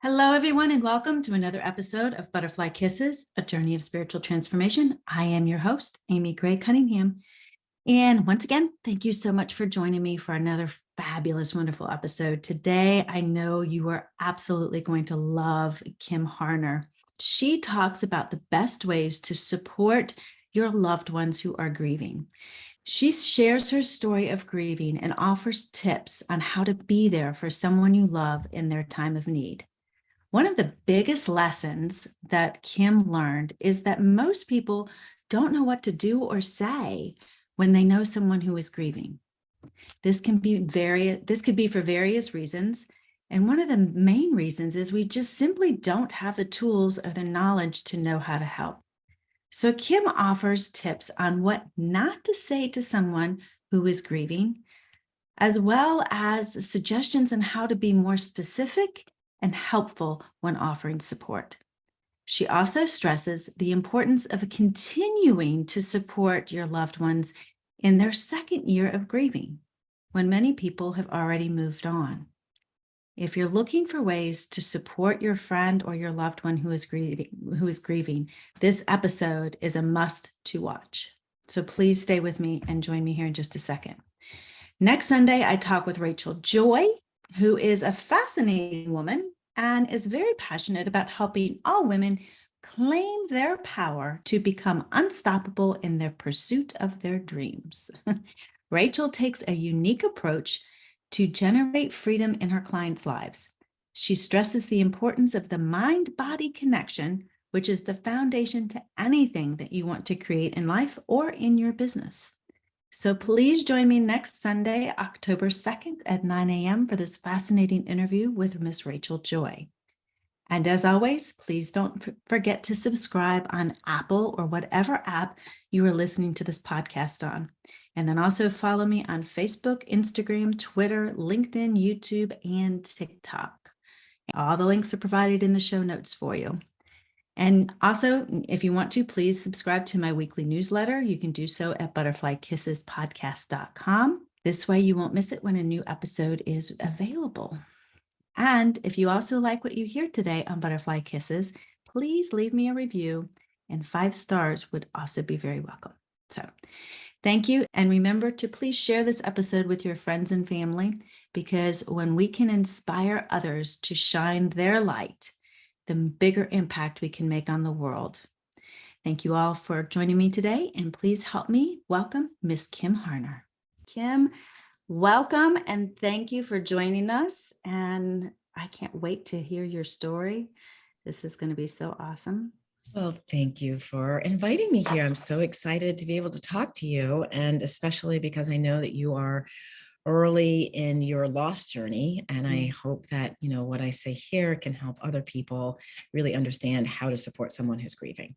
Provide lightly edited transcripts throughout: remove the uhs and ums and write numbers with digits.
Hello, everyone, and welcome to another episode of Butterfly Kisses, a journey of spiritual transformation. I am your host, Amy Gray-Cunningham. And once again, thank you so much for joining me for another fabulous, wonderful episode. Today, I know you are absolutely going to love Kim Harner. She talks about the best ways to support your loved ones who are grieving. She shares her story of grieving and offers tips on how to be there for someone you love in their time of need. One of the biggest lessons that Kim learned is that most people don't know what to do or say when they know someone who is grieving. This could be for various reasons. And one of the main reasons is we just simply don't have the tools or the knowledge to know how to help. So Kim offers tips on what not to say to someone who is grieving, as well as suggestions on how to be more specific and helpful when offering support. She also stresses the importance of continuing to support your loved ones in their second year of grieving, when many people have already moved on. If you're looking for ways to support your friend or your loved one who is grieving, this episode is a must to watch. So please stay with me and join me here in just a second. Next Sunday, I talk with Rachel Joy, who is a fascinating woman and is very passionate about helping all women claim their power to become unstoppable in their pursuit of their dreams. Rachel takes a unique approach to generate freedom in her clients' lives. She stresses the importance of the mind-body connection, which is the foundation to anything that you want to create in life or in your business. So please join me next Sunday, October 2nd at 9 a.m. for this fascinating interview with Miss Rachel Joy. And as always, please don't forget to subscribe on Apple or whatever app you are listening to this podcast on. And then also follow me on Facebook, Instagram, Twitter, LinkedIn, YouTube, and TikTok. All the links are provided in the show notes for you. And also, if you want to, please subscribe to my weekly newsletter. You can do so at ButterflyKissesPodcast.com. This way you won't miss it when a new episode is available. And if you also like what you hear today on Butterfly Kisses, please leave me a review, and 5 stars would also be very welcome. So thank you. And remember to please share this episode with your friends and family, because when we can inspire others to shine their light, the bigger impact we can make on the world. Thank you all for joining me today, and please help me welcome Miss Kim Harner. Kim, welcome, and thank you for joining us. And I can't wait to hear your story. This is going to be so awesome. Well, thank you for inviting me here. I'm so excited to be able to talk to you, and especially because I know that you are early in your loss journey. And I hope that, what I say here can help other people really understand how to support someone who's grieving.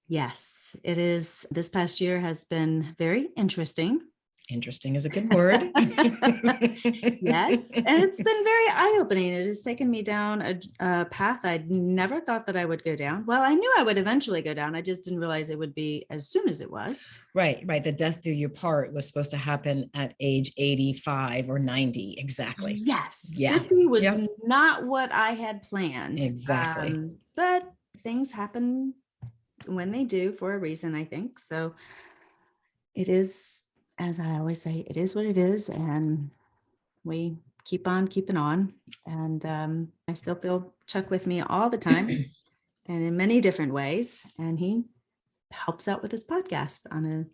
Yes, it is. This past year has been very interesting. Interesting is a good word. Yes, and it's been very eye-opening. It has taken me down a path I'd never thought that I would go down. Well, I knew I would eventually go down. I just didn't realize it would be as soon as it was. Right. The death do you part was supposed to happen at age 85 or 90. Exactly. Yes. Yeah. 50 was not what I had planned. Exactly. But things happen when they do for a reason, I think. So it is, as I always say, it is what it is. And we keep on keeping on. And I still feel Chuck with me all the time and in many different ways. And he helps out with his podcast on a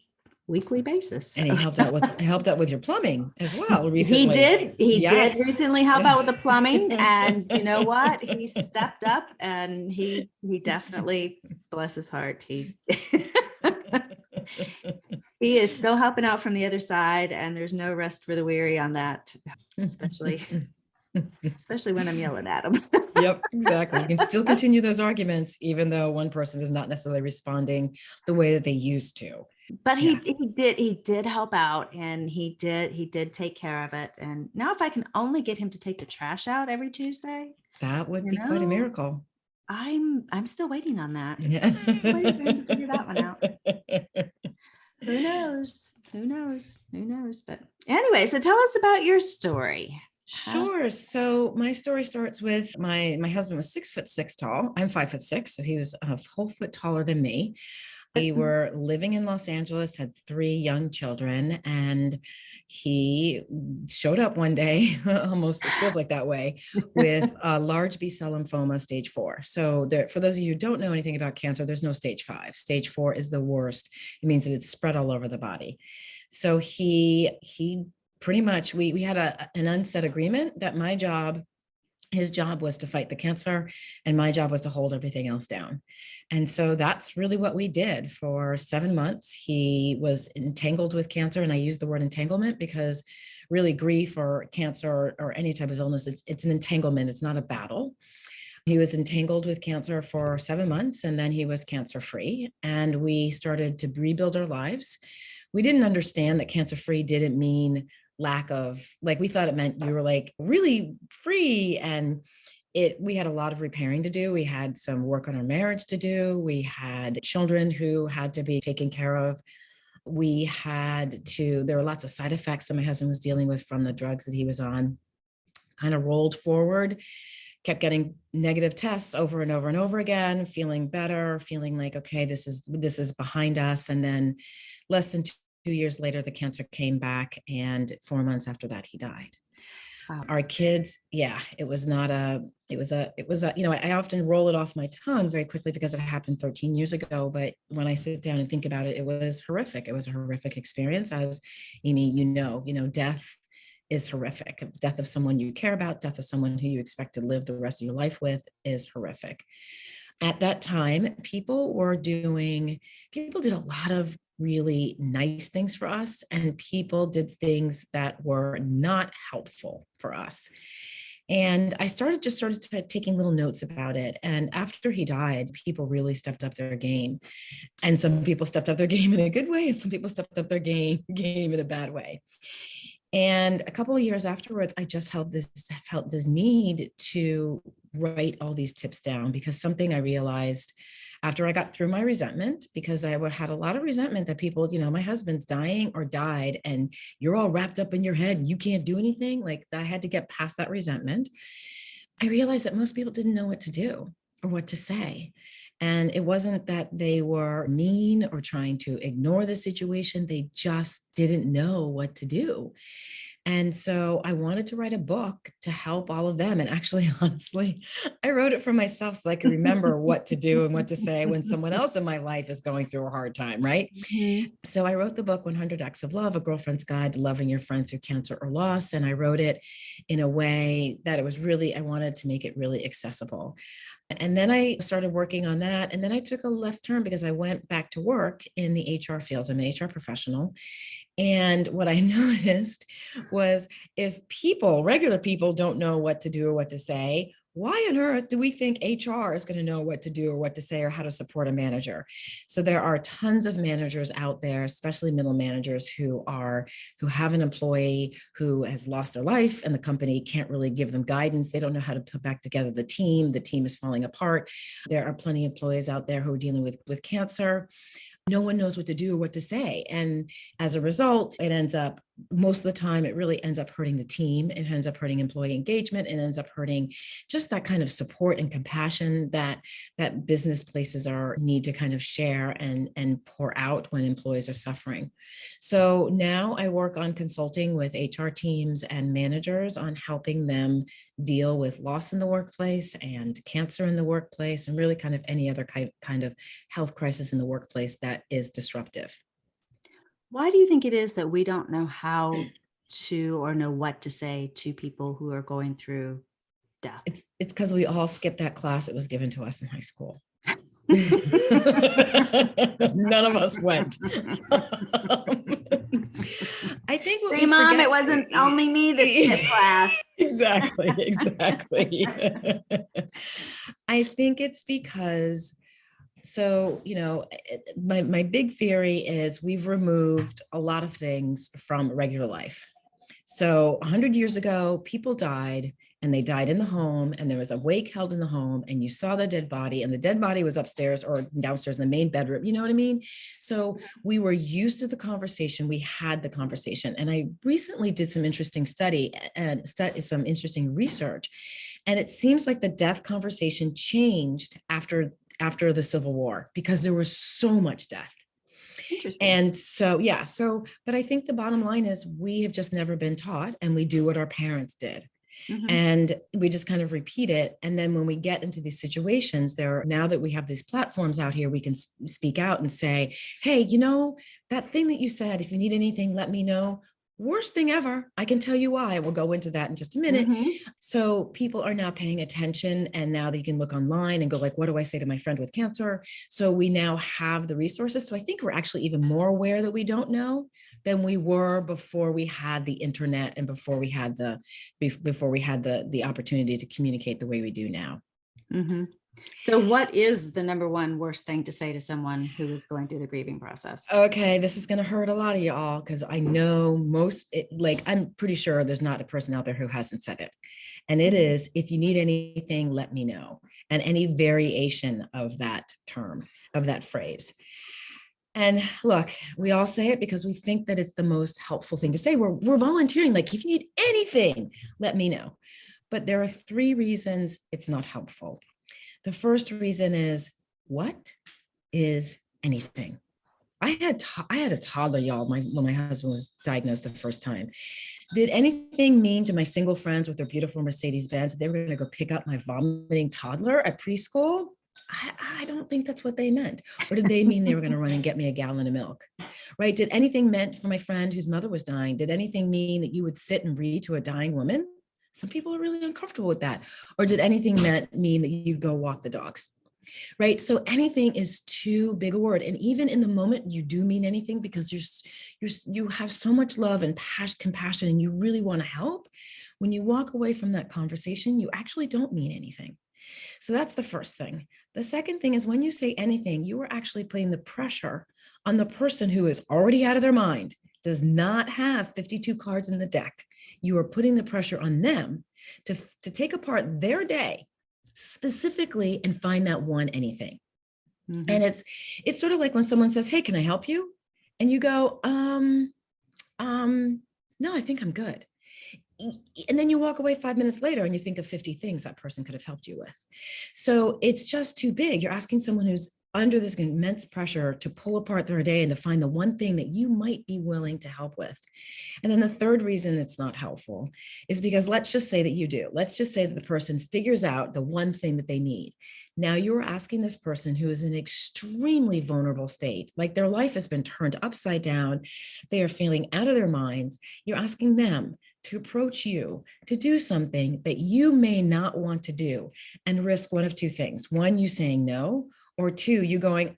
weekly basis. And he helped out with your plumbing as well recently. He did recently help out with the plumbing. And you know what? He stepped up, and he definitely, bless his heart, he is still helping out from the other side, and there's no rest for the weary on that, especially when I'm yelling at him. Yep, exactly. You can still continue those arguments, even though one person is not necessarily responding the way that they used to. But he did help out, and he did take care of it. And now if I can only get him to take the trash out every Tuesday, that would be quite a miracle. I'm still waiting on that. Yeah. Waiting for him to figure that one out. Who knows? But anyway, so tell us about your story. Sure. So my story starts with my husband was 6'6" tall. I'm 5'6", so he was a whole foot taller than me. We were living in Los Angeles, had 3 young children, and he showed up one day, almost it feels like that way, with a large B-cell lymphoma, stage 4. So there, for those of you who don't know anything about cancer, there's no stage 5. Stage 4 is the worst. It means that it's spread all over the body. So he pretty much, we had an unsaid agreement that his job was to fight the cancer and my job was to hold everything else down. And so that's really what we did for 7 months. He was entangled with cancer, and I use the word entanglement because really grief or cancer or any type of illness, it's an entanglement. It's not a battle. He was entangled with cancer for 7 months, and then he was cancer free, and we started to rebuild our lives. We didn't understand that cancer free didn't mean lack of, like, we thought it meant you were like really free, and we had a lot of repairing to do. We had some work on our marriage to do. We had children who had to be taken care of. There were lots of side effects that my husband was dealing with from the drugs that he was on. Kind of rolled forward, kept getting negative tests over and over and over again, feeling better, feeling like, okay, this is behind us. And then less than 2 years later, the cancer came back, and 4 months after that, he died. Wow. Our kids, it was I often roll it off my tongue very quickly because it happened 13 years ago. But when I sit down and think about it, it was horrific. It was a horrific experience. As Amy, death is horrific. Death of someone you care about, death of someone who you expect to live the rest of your life with is horrific. At that time, people did a lot of really nice things for us, and people did things that were not helpful for us. And I started taking little notes about it. And after he died, people really stepped up their game. And some people stepped up their game in a good way, and some people stepped up their game in a bad way. And a couple of years afterwards, I just felt this need to write all these tips down, because something I realized after I got through my resentment, because I had a lot of resentment that people, my husband's dying or died, and you're all wrapped up in your head and you can't do anything. Like, I had to get past that resentment. I realized that most people didn't know what to do or what to say. And it wasn't that they were mean or trying to ignore the situation. They just didn't know what to do. And so I wanted to write a book to help all of them. And actually, honestly, I wrote it for myself so I could remember what to do and what to say when someone else in my life is going through a hard time, right? Mm-hmm. So I wrote the book, 100 Acts of Love, A Girlfriend's Guide to Loving Your Friend Through Cancer or Loss. And I wrote it in a way that I wanted to make it really accessible. And then I started working on that. And then I took a left turn because I went back to work in the HR field. I'm an HR professional. And what I noticed was, if regular people don't know what to do or what to say, why on earth do we think HR is going to know what to do or what to say or how to support a manager? So there are tons of managers out there, especially middle managers, who have an employee who has lost their life and the company can't really give them guidance. They don't know how to put back together the team. The team is falling apart. There are plenty of employees out there who are dealing with cancer. No one knows what to do or what to say. And as a result, most of the time, it really ends up hurting the team. It ends up hurting employee engagement. It ends up hurting just that kind of support and compassion that business places need to kind of share and pour out when employees are suffering. So now I work on consulting with HR teams and managers on helping them deal with loss in the workplace and cancer in the workplace, and really kind of any other kind of health crisis in the workplace that is disruptive. Why do you think it is that we don't know how to or know what to say to people who are going through death? It's because we all skipped that class that was given to us in high school. None of us went. I think See, Mom, it wasn't only me that skipped class. Exactly. I think it's because, my big theory is we've removed a lot of things from regular life. So 100 years ago, people died and they died in the home, and there was a wake held in the home, and you saw the dead body, and the dead body was upstairs or downstairs in the main bedroom. You know what I mean? So we were used to the conversation. We had the conversation. And I recently did some interesting study and some interesting research. And it seems like the death conversation changed after the Civil War because there was so much death. Interesting. And so, yeah. So, but I think the bottom line is we have just never been taught, and we do what our parents did. And we just kind of repeat it. And then when we get into these situations, now that we have these platforms out here, we can speak out and say, hey, that thing that you said, if you need anything, let me know. Worst thing ever. I can tell you why. We'll go into that in just a minute. So people are now paying attention, and now they can look online and go like, what do I say to my friend with cancer? So we now have the resources. So I think we're actually even more aware that we don't know than we were before we had the internet and before we had the opportunity to communicate the way we do now. So what is the number one worst thing to say to someone who is going through the grieving process? Okay, this is going to hurt a lot of y'all because I know I'm pretty sure there's not a person out there who hasn't said it. And it is, if you need anything, let me know. And any variation of that term, of that phrase. And look, we all say it because we think that it's the most helpful thing to say. We're volunteering, like, if you need anything, let me know. But there are 3 reasons it's not helpful. The first reason is, what is anything? I had a toddler, y'all, when my husband was diagnosed the first time. Did anything mean to my single friends with their beautiful Mercedes-Benz that they were going to go pick up my vomiting toddler at preschool? I don't think that's what they meant. Or did they mean they were going to run and get me a gallon of milk? Right? Did anything meant for my friend whose mother was dying? Did anything mean that you would sit and read to a dying woman? Some people are really uncomfortable with that. Or did anything mean that you'd go walk the dogs? Right? So anything is too big a word. And even in the moment, you do mean anything because you have so much love and compassion, and you really want to help. When you walk away from that conversation, you actually don't mean anything. So that's the first thing. The second thing is, when you say anything, you are actually putting the pressure on the person who is already out of their mind, does not have 52 cards in the deck. You are putting the pressure on them to take apart their day specifically and find that one anything. And it's sort of like when someone says, hey, can I help you? And you go, no, I think I'm good. And then you walk away 5 minutes later and you think of 50 things that person could have helped you with. So it's just too big. You're asking someone who's under this immense pressure to pull apart their day and to find the one thing that you might be willing to help with. And then the third reason it's not helpful is because, let's just say that you do. Let's just say that the person figures out the one thing that they need. Now you're asking this person who is in an extremely vulnerable state, like their life has been turned upside down, they are feeling out of their minds. You're asking them to approach you to do something that you may not want to do and risk one of 2 things. 1, you saying no, or 2, you going,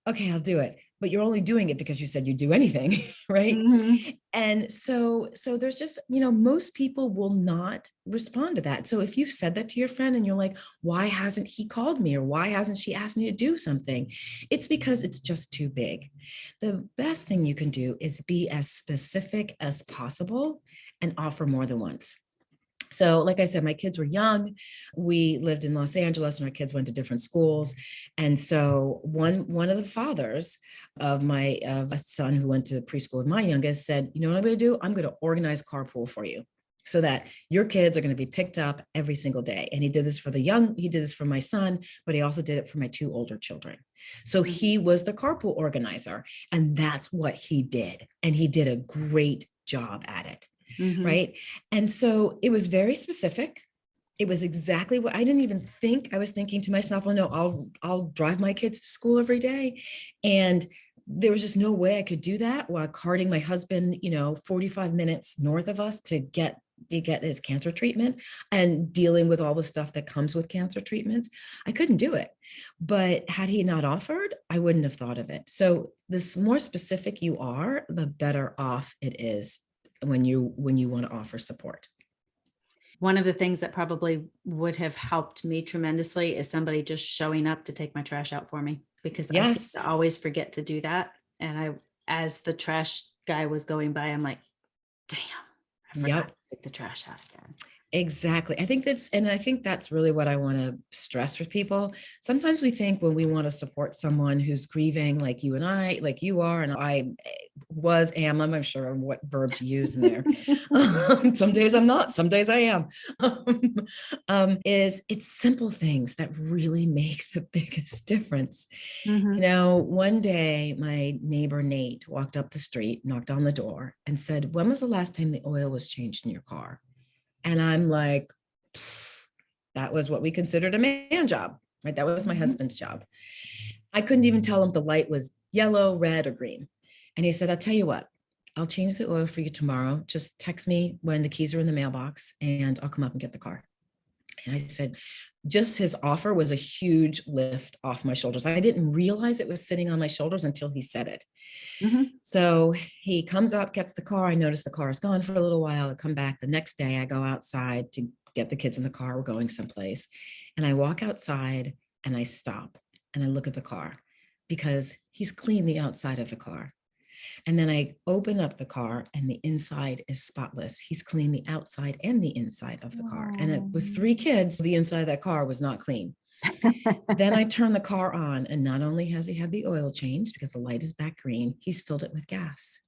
okay, I'll do it. But you're only doing it because you said you'd do anything, right? And so there's just, most people will not respond to that. So if you've said that to your friend and you're like, why hasn't he called me? Or why hasn't she asked me to do something? It's because it's just too big. The best thing you can do is be as specific as possible and offer more than once. So like I said, my kids were young. We lived in Los Angeles and our kids went to different schools. And so one of the fathers of a son who went to preschool with my youngest said, you know what I'm going to do? I'm going to organize carpool for you so that your kids are going to be picked up every single day. And he did this he did this for my son, but he also did it for my 2 older children. So he was the carpool organizer, and that's what he did. And he did a great job at it. Right. And so it was very specific. It was exactly what I didn't even think. I was thinking to myself, oh no, I'll drive my kids to school every day. And there was just no way I could do that while carting my husband, 45 minutes north of us to get his cancer treatment and dealing with all the stuff that comes with cancer treatments. I couldn't do it. But had he not offered, I wouldn't have thought of it. So the more specific you are, the better off it is when you want to offer support. One of the things that probably would have helped me tremendously is somebody just showing up to take my trash out for me, because I seem to always forget to do that. And as the trash guy was going by, I'm like, damn, I forgot to take the trash out again. Exactly. I think that's really what I want to stress with people. Sometimes we think when we want to support someone who's grieving, like you and I, like you are, and I I'm not sure what verb to use in there. Some days I'm not, some days I am. Is it's simple things that really make the biggest difference. Mhm. One day my neighbor Nate walked up the street, knocked on the door, and said, "When was the last time the oil was changed in your car?" And I'm like, that was what we considered a man job, right? That was my Mhm. husband's job. I couldn't even tell him the light was yellow, red, or green. And he said, "I'll tell you what, I'll change the oil for you tomorrow. Just text me when the keys are in the mailbox and I'll come up and get the car." And I said, just his offer was a huge lift off my shoulders. I didn't realize it was sitting on my shoulders until he said it. Mhm. So he comes up, gets the car. I notice the car is gone for a little while. I come back the next day. I go outside to get the kids in the car. We're going someplace. And I walk outside and I stop and I look at the car because he's cleaned the outside of the car. And then I open up the car and the inside is spotless. He's cleaned the outside and the inside of the car. And with 3 kids, the inside of that car was not clean. Then I turn the car on, and not only has he had the oil changed because the light is back green, he's filled it with gas.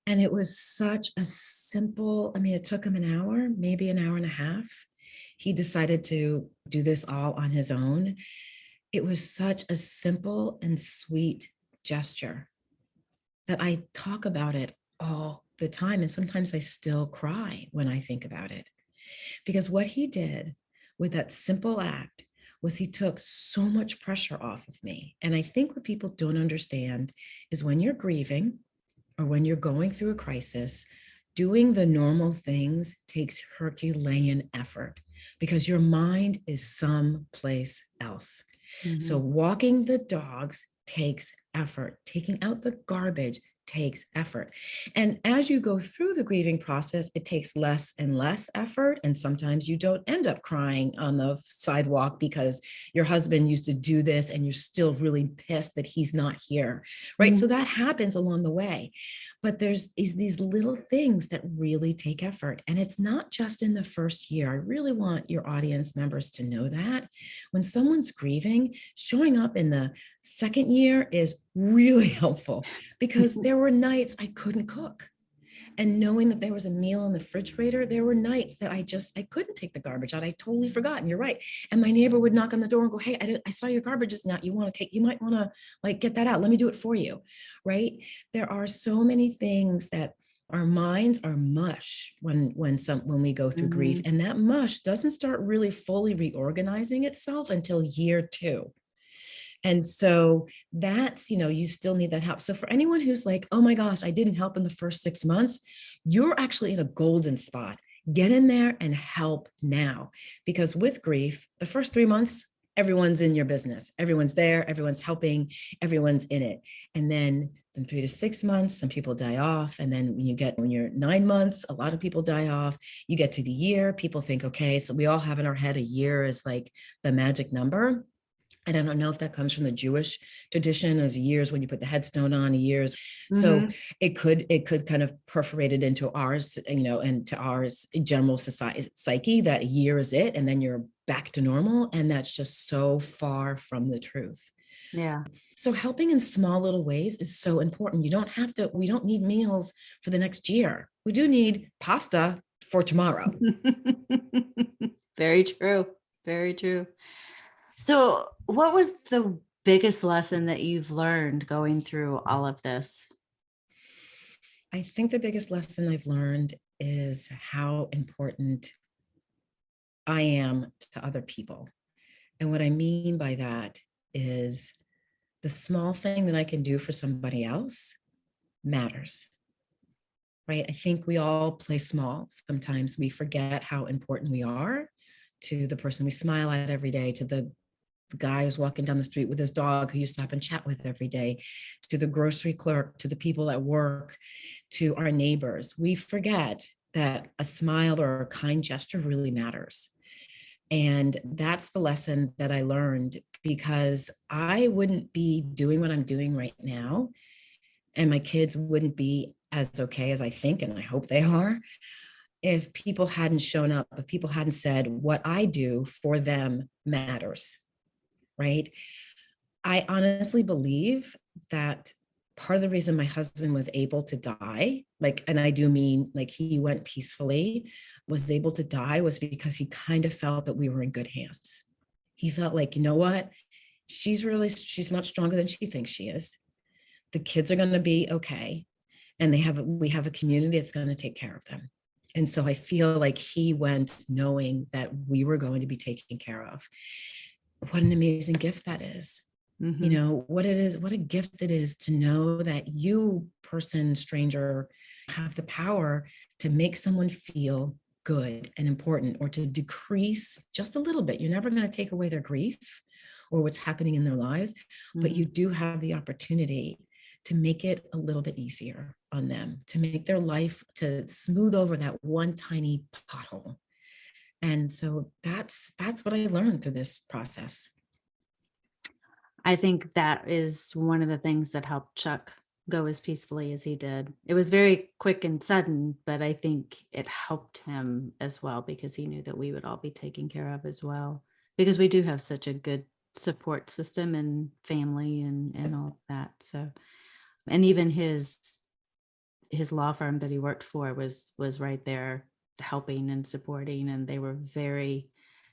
And it was such a simple, I mean, it took him an hour, maybe an hour and a half. He decided to do this all on his own. It was such a simple and sweet gesture that I talk about it all the time. And sometimes I still cry when I think about it. Because what he did with that simple act was he took so much pressure off of me. And I think what people don't understand is when you're grieving or when you're going through a crisis, doing the normal things takes Herculean effort because your mind is someplace else. So Mhm. walking the dogs takes effort. Taking out the garbage takes effort. And as you go through the grieving process, it takes less and less effort. And sometimes you don't end up crying on the sidewalk because your husband used to do this and you're still really pissed that he's not here, right? So Mhm. that happens along the way. But there's these little things that really take effort. And it's not just in the first year. I really want your audience members to know that when someone's grieving, showing up in the second year is really helpful because there were nights I couldn't cook. And knowing that there was a meal in the refrigerator, there were nights that I couldn't take the garbage out. I totally forgot. And you're right. And my neighbor would knock on the door and go, "Hey, I saw your garbage is not, you might want to like get that out. Let me do it for you." Right. There are so many things that our minds are mush when we go through grief. Mhm. And that mush doesn't start really fully reorganizing itself until year 2. And so that's, you still need that help. So for anyone who's like, "Oh my gosh, I didn't help in the first 6 months," you're actually in a golden spot. Get in there and help now. Because with grief, the first 3 months, everyone's in your business. Everyone's there, everyone's helping, everyone's in it. And then from 3 to 6 months, some people die off. And then when you're 9 months, a lot of people die off. You get to the year, people think, okay, so we all have in our head a year is like the magic number. And I don't know if that comes from the Jewish tradition as years when you put the headstone on years. So Mhm. it could kind of perforate it into ours, and to ours general society psyche that a year is it, and then you're back to normal. And that's just so far from the truth. Yeah. So helping in small little ways is so important. We don't need meals for the next year. We do need pasta for tomorrow. Very true. Very true. So, what was the biggest lesson that you've learned going through all of this? I think the biggest lesson I've learned is how important I am to other people. And what I mean by that is the small thing that I can do for somebody else matters, right? I think we all play small. Sometimes we forget how important we are to the person we smile at every day, to the guy who's walking down the street with his dog who you stop and chat with every day, to the grocery clerk, to the people at work, to our neighbors. We forget that a smile or a kind gesture really matters. And that's the lesson that I learned because I wouldn't be doing what I'm doing right now. And my kids wouldn't be as okay as I think, and I hope they are, if people hadn't shown up, if people hadn't said, what I do for them matters, right? I honestly believe that part of the reason my husband was able to die, like, and I do mean like he went peacefully, was able to die, was because he kind of felt that we were in good hands. He felt like, you know what? She's much stronger than she thinks she is. The kids are going to be okay. And we have a community that's going to take care of them. And so I feel like he went knowing that we were going to be taken care of. What an amazing gift that is. You know, what a gift it is to know that you, person, stranger, have the power to make someone feel good and important, or to decrease just a little bit. You're never going to take away their grief or what's happening in their lives, but you do have the opportunity to make it a little bit easier on them, to make their life, to smooth over that one tiny pothole. And so that's what I learned through this process. I think that is one of the things that helped Chuck go as peacefully as he did. It was very quick and sudden, but I think it helped him as well, because he knew that we would all be taken care of as well, because we do have such a good support system and family and all of that. So, and even his law firm that he worked for was right there helping and supporting, and they were very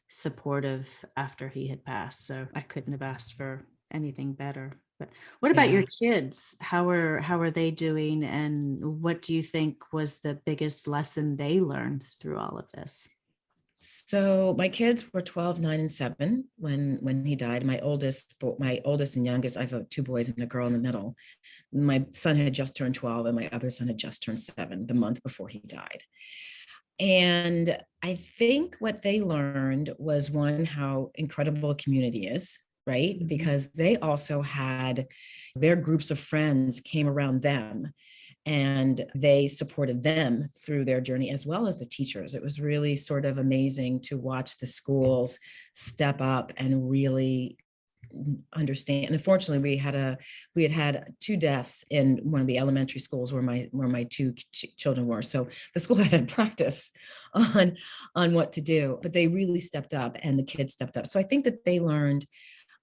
supportive after he had passed. So I couldn't have asked for anything better. But what about your kids? How are they doing, and what do you think was the biggest lesson they learned through all of this? So my kids were 12, 9, and 7 when he died. My oldest and youngest, I have 2 boys and a girl in the middle. My son had just turned 12 and my other son had just turned 7 the month before he died. And I think what they learned was, one, how incredible a community is, right? Because they also had their groups of friends came around them, and they supported them through their journey, as well as the teachers. It was really sort of amazing to watch the schools step up and really understand. And unfortunately, we had 2 deaths in one of the elementary schools where my 2 children were. So the school had practice on what to do, but they really stepped up, and the kids stepped up. So I think that they learned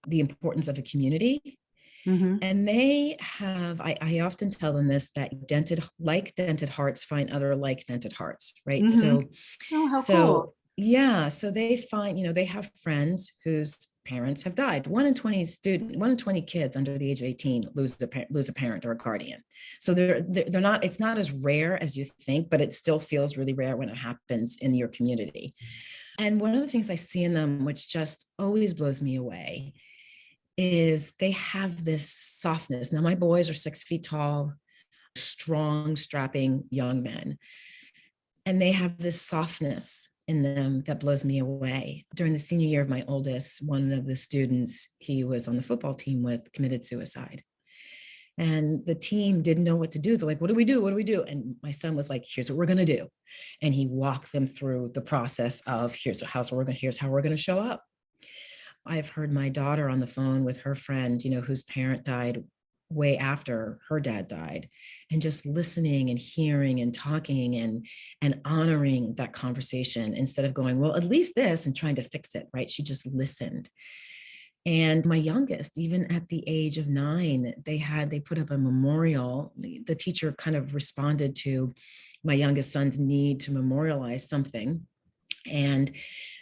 the importance of a community. And they have, I often tell them this, that dented hearts find other like dented hearts, right? So, how cool. Yeah, so they find, they have friends whose parents have died. 1 in 20 kids under the age of 18 lose a parent or a guardian. So they're not, it's not as rare as you think, but it still feels really rare when it happens in your community. And one of the things I see in them, which just always blows me away, is they have this softness. Now, my boys are 6 feet tall, strong, strapping young men, and they have this softness in them that blows me away. During the senior year of my oldest, one of the students he was on the football team with committed suicide. And the team didn't know what to do. They're like, what do we do? What do we do? And my son was like, here's what we're going to do. And he walked them through the process of here's how we're going to show up. I've heard my daughter on the phone with her friend, whose parent died way after her dad died, and just listening and hearing and talking and honoring that conversation, instead of going, well, at least this, and trying to fix it, right? She just listened. And my youngest, even at the age of 9, they put up a memorial. The teacher kind of responded to my youngest son's need to memorialize something. And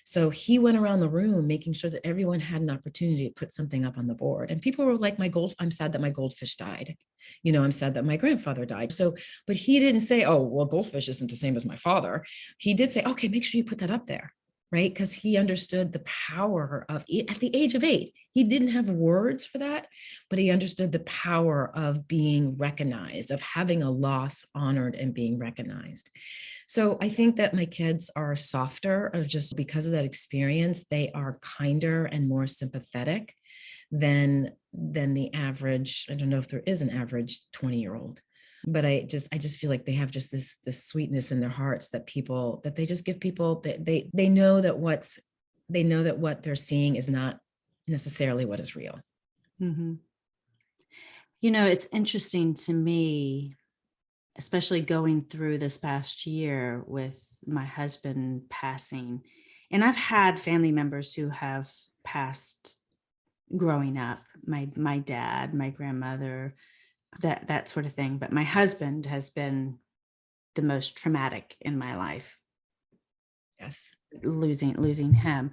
so he went around the room making sure that everyone had an opportunity to put something up on the board. And people were like, I'm sad that my goldfish died. I'm sad that my grandfather died. So, but he didn't say, oh, well, goldfish isn't the same as my father. He did say, okay, make sure you put that up there. Right? Because he understood the power of it at the age of 8. He didn't have words for that, but he understood the power of being recognized, of having a loss honored and being recognized. So I think that my kids are softer, or just because of that experience, they are kinder and more sympathetic than the average. I don't know if there is an average 20-year-old. But I just feel like they have just this sweetness in their hearts that they just give people, that they know that what they're seeing is not necessarily what is real. It's interesting to me, especially going through this past year with my husband passing. And I've had family members who have passed growing up, my dad, my grandmother, that sort of thing. But my husband has been the most traumatic in my life, Yes. losing him.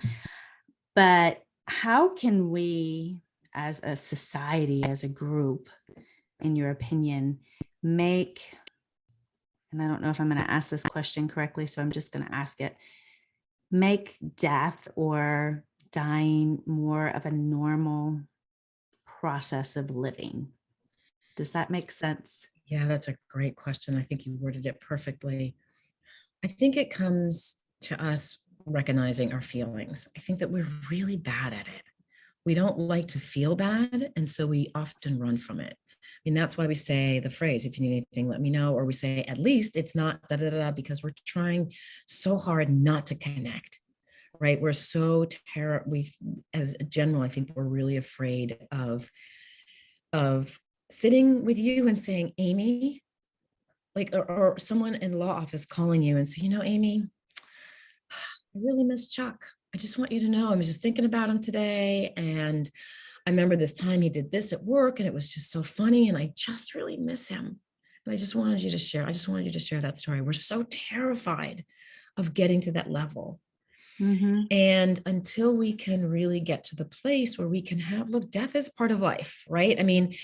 But how can we, as a society, as a group, in your opinion, make, and I don't know if I'm going to ask this question correctly, so I'm just going to ask it, make death or dying more of a normal process of living? Does that make sense? Yeah, that's a great question. I think you worded it perfectly. I think it comes to us recognizing our feelings. I think that we're really bad at it. We don't like to feel bad, and so we often run from it. I mean, that's why we say the phrase, if you need anything, let me know, or we say, at least it's not da da da, because we're trying so hard not to connect, right? We're so as a general, I think we're really afraid of sitting with you and saying, Amy, like, or someone in law office calling you and say, Amy, I really miss Chuck. I just want you to know, I was just thinking about him today. And I remember this time he did this at work and it was just so funny. And I just really miss him. And I just wanted you to share that story. We're so terrified of getting to that level. Mm-hmm. And until we can really get to the place where we can look, death is part of life, right? I mean,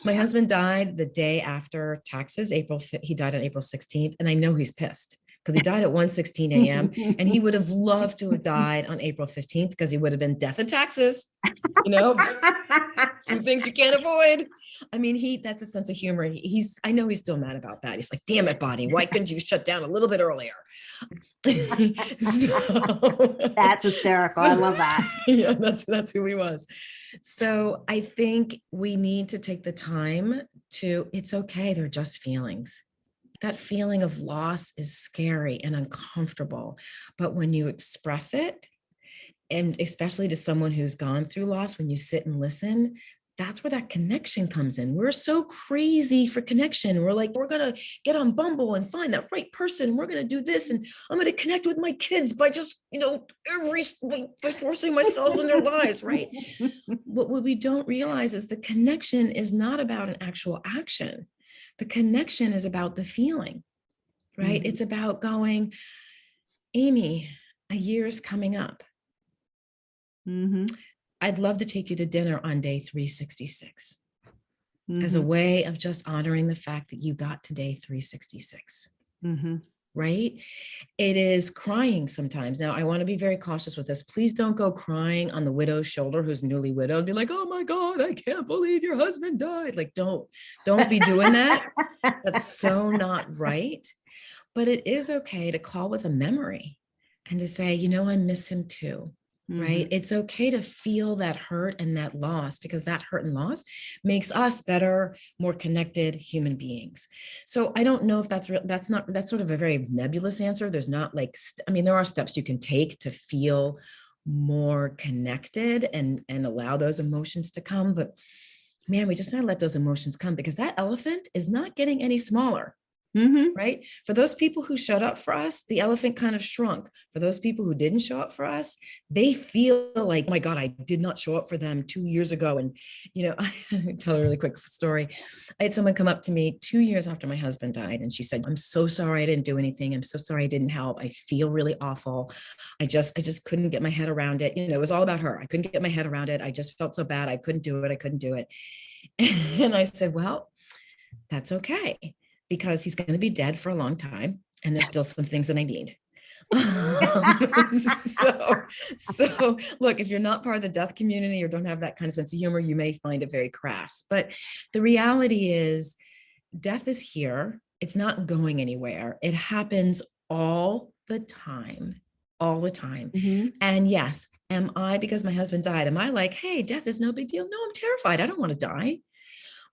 my husband died the day after taxes, he died on April 16th. And I know he's pissed because he died at 1:16 a.m. and he would have loved to have died on April 15th because he would have been death and taxes, two things you can't avoid. I mean, that's a sense of humor. I know he's still mad about that. He's like, damn it, Bonnie, why couldn't you shut down a little bit earlier? That's hysterical. I love that. Yeah, that's who he was. So I think we need to take the time it's okay. They're just feelings. That feeling of loss is scary and uncomfortable. But when you express it, and especially to someone who's gone through loss, when you sit and listen, that's where that connection comes in. We're so crazy for connection. We're like, we're going to get on Bumble and find that right person. We're going to do this. And I'm going to connect with my kids by just, by forcing myself in their lives, right? What we don't realize is the connection is not about an actual action. The connection is about the feeling, right? Mm-hmm. It's about going, Amy, a year is coming up. Mm-hmm. I'd love to take you to dinner on day 366 as a Mm-hmm. way of just honoring the fact that you got to day 366, Mm-hmm. right? It is crying sometimes. Now, I want to be very cautious with this. Please don't go crying on the widow's shoulder who's newly widowed and be like, oh my God, I can't believe your husband died. Like, don't be doing that. That's so not right. But it is okay to call with a memory and to say, I miss him too. Right? Mm-hmm. It's okay to feel that hurt and that loss, because that hurt and loss makes us better, more connected human beings. So I don't know if that's sort of a very nebulous answer. There's not there are steps you can take to feel more connected and allow those emotions to come. But man, we just gotta let those emotions come, because that elephant is not getting any smaller. Mm-hmm. Right? For those people who showed up for us, the elephant kind of shrunk. For those people who didn't show up for us, they feel like, oh my God, I did not show up for them 2 years ago. And, I tell a really quick story. I had someone come up to me 2 years after my husband died. And she said, I'm so sorry I didn't do anything. I'm so sorry I didn't help. I feel really awful. I just couldn't get my head around it. It was all about her. I couldn't get my head around it. I just felt so bad. I couldn't do it. And I said, well, that's okay, because he's going to be dead for a long time. And there's still some things that I need. So look, if you're not part of the death community or don't have that kind of sense of humor, you may find it very crass. But the reality is, death is here. It's not going anywhere. It happens all the time. Mm-hmm. And yes, am I, because my husband died, am I like, hey, death is no big deal? No, I'm terrified. I don't want to die.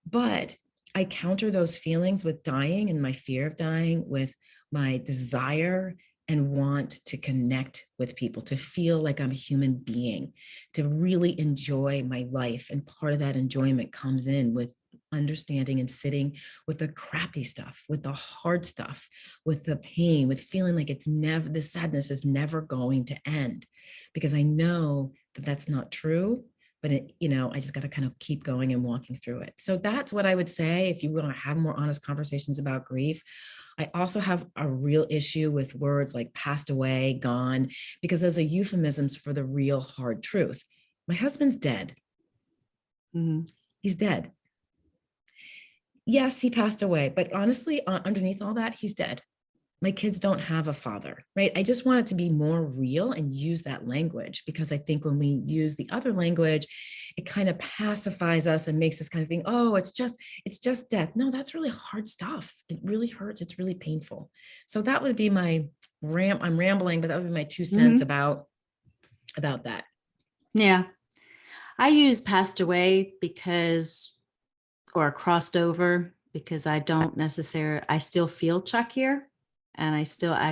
But I counter those feelings with dying and my fear of dying with my desire and want to connect with people, to feel like I'm a human being, to really enjoy my life. And part of that enjoyment comes in with understanding and sitting with the crappy stuff, with the hard stuff, with the pain, with feeling like the sadness is never going to end, because I know that that's not true. But I just got to kind of keep going and walking through it. So that's what I would say. If you want to have more honest conversations about grief, I also have a real issue with words like passed away, gone, because those are euphemisms for the real hard truth. My husband's dead. Mm-hmm. He's dead. Yes, he passed away, but honestly, underneath all that, he's dead. My kids don't have a father, right? I just want it to be more real and use that language, because I think when we use the other language, it kind of pacifies us and makes us kind of think, oh, it's just death. No, that's really hard stuff. It really hurts. It's really painful. So that would be I'm rambling, but that would be my 2 cents about that. Yeah. I use passed away or crossed over, because I still feel Chuck here. And I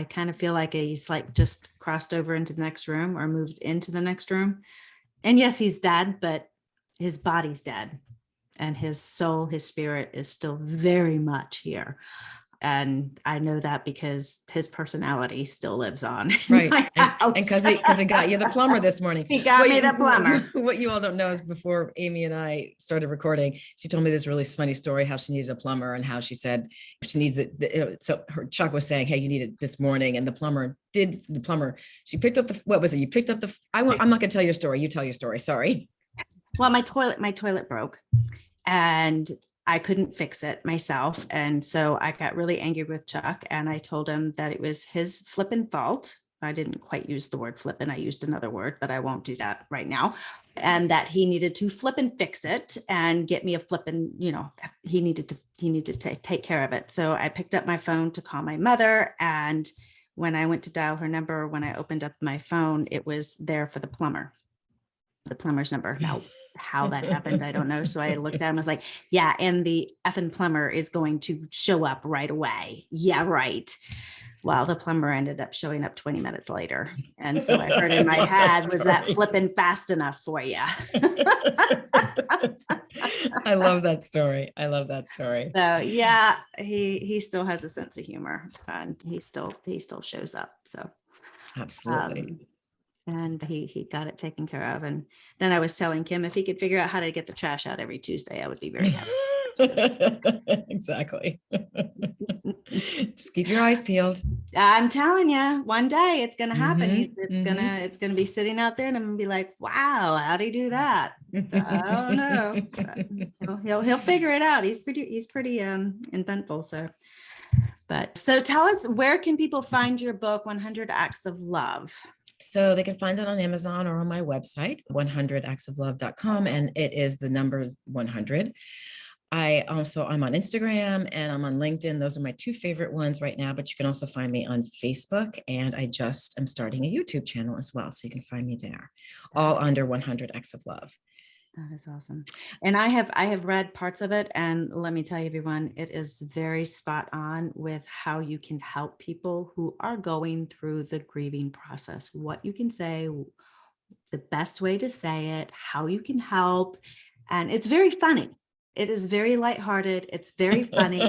kind of feel like he's like just crossed over into the next room or moved into the next room. And yes, he's dead, but his body's dead. And his soul, his spirit is still very much here. And I know that because his personality still lives on. Right. And because he got you the plumber this morning. He got me the plumber. What you all don't know is before Amy and I started recording, she told me this really funny story, how she needed a plumber and how she said she needs it. So Chuck was saying, hey, you need it this morning. And she picked up what was it? You picked up I'm not going to tell your story. You tell your story. Sorry. Well, my toilet broke and I couldn't fix it myself. And so I got really angry with Chuck, and I told him that it was his flippin' fault. I didn't quite use the word flippin'. I used another word, but I won't do that right now. And that he needed to flippin' fix it and get me a flippin', he needed to take care of it. So I picked up my phone to call my mother. And when I went to dial her number, when I opened up my phone, it was there for the plumber's number. Now, how that happened, I don't know. So I looked at him, I was like, yeah, and the effing plumber is going to show up right away. Yeah, right. Well, the plumber ended up showing up 20 minutes later. And so I heard in my head, was that flipping fast enough for you? I love that story. So yeah, he still has a sense of humor, and he still shows up. So absolutely. And he got it taken care of. And then I was telling Kim, if he could figure out how to get the trash out every Tuesday, I would be very happy. Exactly. Just keep your eyes peeled. I'm telling you, one day it's going to happen. It's going to be sitting out there, and I'm going to be like, wow, how'd he do that? I don't know. He'll figure it out. He's pretty inventful. So tell us, where can people find your book, 100 Acts of Love? So they can find that on Amazon or on my website, 100actsoflove.com. And it is the number 100. I'm on Instagram and I'm on LinkedIn. Those are my 2 favorite ones right now, but you can also find me on Facebook. And I just am starting a YouTube channel as well. So you can find me there, all under 100 Acts of Love. That is awesome. And I have read parts of it, and let me tell you, everyone, it is very spot on with how you can help people who are going through the grieving process, what you can say, the best way to say it, how you can help. And it's very funny. It is very lighthearted. It's very funny.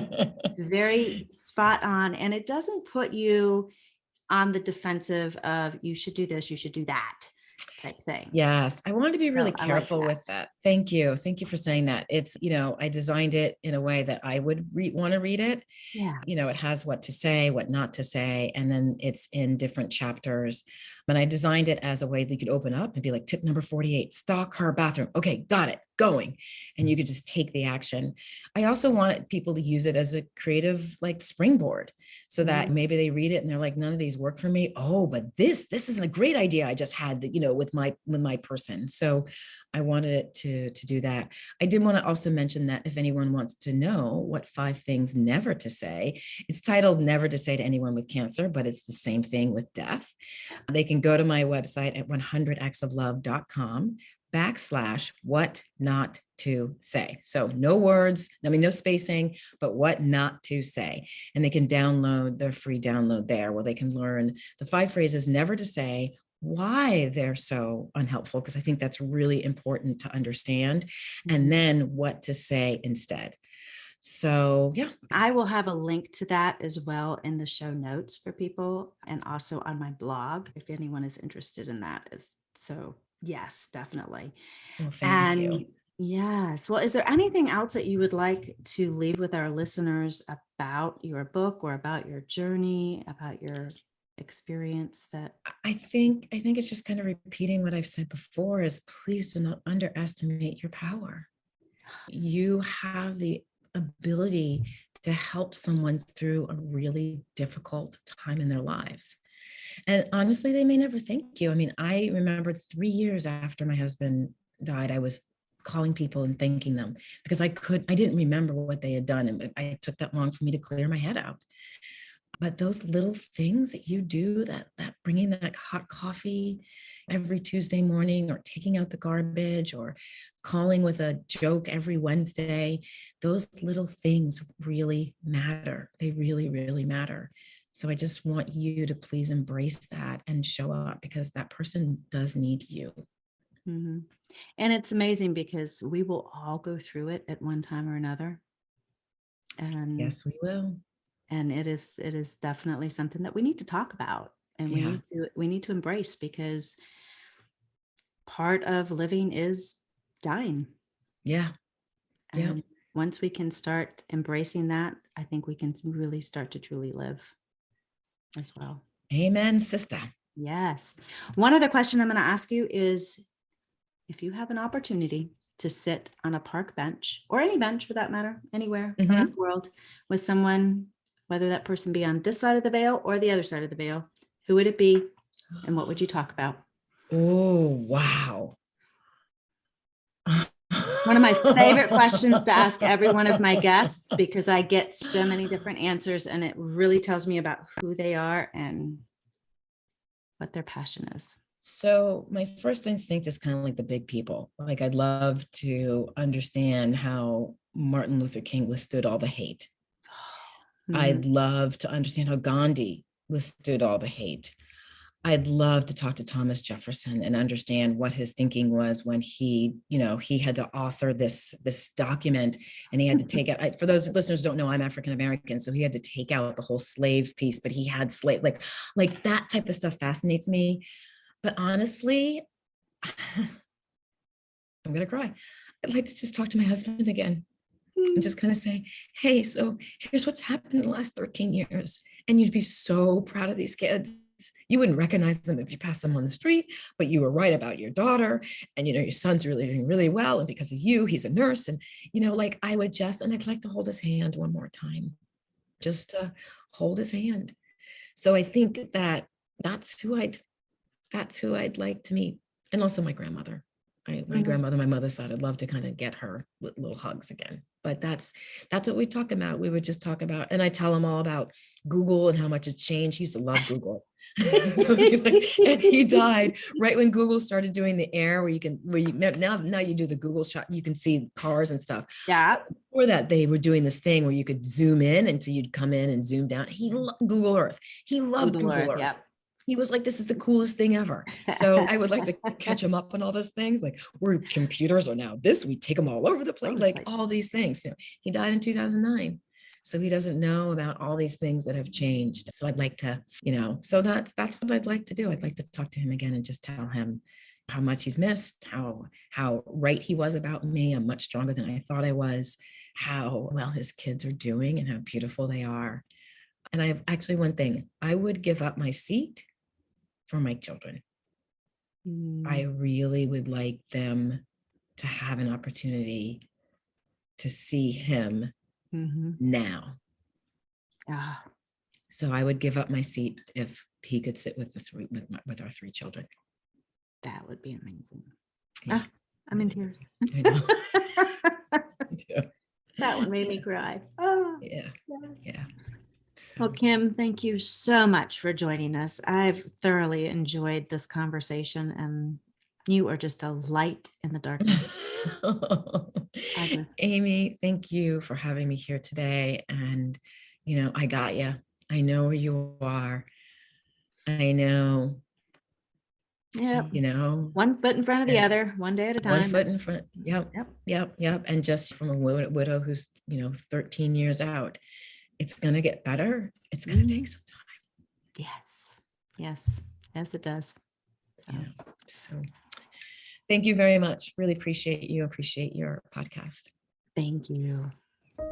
It's very spot on. And it doesn't put you on the defensive of you should do this, you should do that type thing. Yes. I wanted to be really careful with that. Thank you. Thank you for saying that. It's, I designed it in a way that I would want to read it. Yeah. It has what to say, what not to say. And then it's in different chapters. But I designed it as a way that you could open up and be like, tip number 48, stalk her bathroom. Okay, got it, going. And you could just take the action. I also wanted people to use it as a creative springboard, so that maybe they read it and they're like, none of these work for me. Oh, but this isn't a great idea I just had that, with my person. So I wanted it to do that. I did want to also mention that if anyone wants to know what 5 things never to say, it's titled Never to Say to Anyone with Cancer, but it's the same thing with death. They can go to my website at 100actsoflove.com/what not to say. So no words, no spacing, but what not to say. And they can download their free download there, where they can learn the 5 phrases never to say, why they're so unhelpful, because I think that's really important to understand, Mhm. and then what to say instead. So, yeah. I will have a link to that as well in the show notes for people, and also on my blog if anyone is interested in that. So yes, definitely. Well, thank And you. yes, well, is there anything else that you would like to leave with our listeners about your book or about your journey, about your experience that I think it's just kind of repeating what I've said before, is please do not underestimate your power. You have the ability to help someone through a really difficult time in their lives. And honestly, they may never thank you. I mean, I remember 3 years after my husband died, I was calling people and thanking them because I didn't remember what they had done. And it took that long for me to clear my head out. But those little things that you do, that bringing that hot coffee every Tuesday morning, or taking out the garbage, or calling with a joke every Wednesday, those little things really matter. They really, really matter. So I just want you to please embrace that and show up, because that person does need you. Mhm. And it's amazing because we will all go through it at one time or another. And Yes, we will. it is definitely something that we need to talk about, and we Yeah. need to embrace, because part of living is dying. Yeah. Yeah. And once we can start embracing that, I think we can really start to truly live as well. Amen, sister. Yes. One other question I'm going to ask you is, if you have an opportunity to sit on a park bench, or any bench for that matter, anywhere around the world, with someone, whether that person be on this side of the veil or the other side of the veil, who would it be and what would you talk about? Oh, wow. One of my favorite questions to ask every one of my guests, because I get so many different answers, and it really tells me about who they are and what their passion is. So my first instinct is kind of like the big people. Like, I'd love to understand how Martin Luther King withstood all the hate. Mhm. I'd love to understand how Gandhi withstood all the hate. I'd love to talk to Thomas Jefferson and understand what his thinking was when he had to author this document, and he had to take out, for those listeners who don't know, I'm African American, so he had to take out the whole slave piece, but he had slave, like that type of stuff fascinates me. But honestly, I'm gonna cry. I'd like to just talk to my husband again and just kind of say, hey, so here's what's happened in the last 13 years. And you'd be so proud of these kids. You wouldn't recognize them if you passed them on the street, but you were right about your daughter. And, your son's really doing really well. And because of you, he's a nurse. And, like and I'd like to hold his hand one more time, just to hold his hand. So I think that's who I'd like to meet. And also my grandmother. My grandmother, my mother's side, I'd love to kind of get her little hugs again. But that's what we talk about. We would just talk about, and I tell him all about Google and how much it's changed. He used to love Google. So and he died right when Google started doing the air, now you do the Google shot, you can see cars and stuff. Yeah. Before that, they were doing this thing where you could zoom in, and so you'd come in and zoom down. He loved Google Earth. He loved Google Earth. Yep. He was like, this is the coolest thing ever. So I would like to catch him up on all those things. Like, where computers are now this, we take them all over the place, like all these things. He died in 2009. So he doesn't know about all these things that have changed. So I'd like to, so that's what I'd like to do. I'd like to talk to him again and just tell him how much he's missed, how right he was about me. I'm much stronger than I thought I was, how well his kids are doing and how beautiful they are. And I have actually one thing, I would give up my seat for my children. I really would like them to have an opportunity to see him now. Ah, So I would give up my seat if he could sit with with our three children. that would be amazing. Yeah. I'm in tears. I know. Me too. That one made me cry. Oh, Yeah. Yeah. So, well, Kim, thank you so much for joining us. I've thoroughly enjoyed this conversation, and you are just a light in the darkness. Amy, thank you for having me here today. And, I got you. I know where you are. I know Yeah. you know, One foot in front of the and other, one day at a one time. foot in front. Yep. Yep. Yep. Yep. And just from a widow who's, 13 years out, it's going to get better. It's going to take some time. Yes. Yes. Yes, it does. So. Yeah. So thank you very much. Really appreciate you. Appreciate your podcast. Thank you.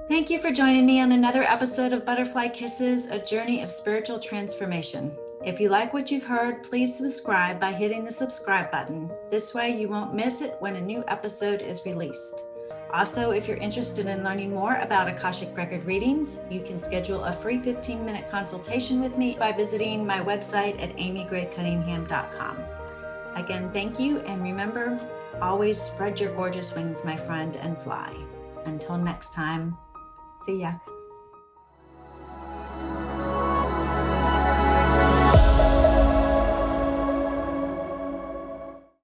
Thank you for joining me on another episode of Butterfly Kisses, a journey of spiritual transformation. If you like what you've heard, please subscribe by hitting the subscribe button. This way you won't miss it when a new episode is released. Also, if you're interested in learning more about Akashic Record readings, you can schedule a free 15-minute consultation with me by visiting my website at amygray-cunningham.com. Again, thank you, and remember, always spread your gorgeous wings, my friend, and fly. Until next time, see ya.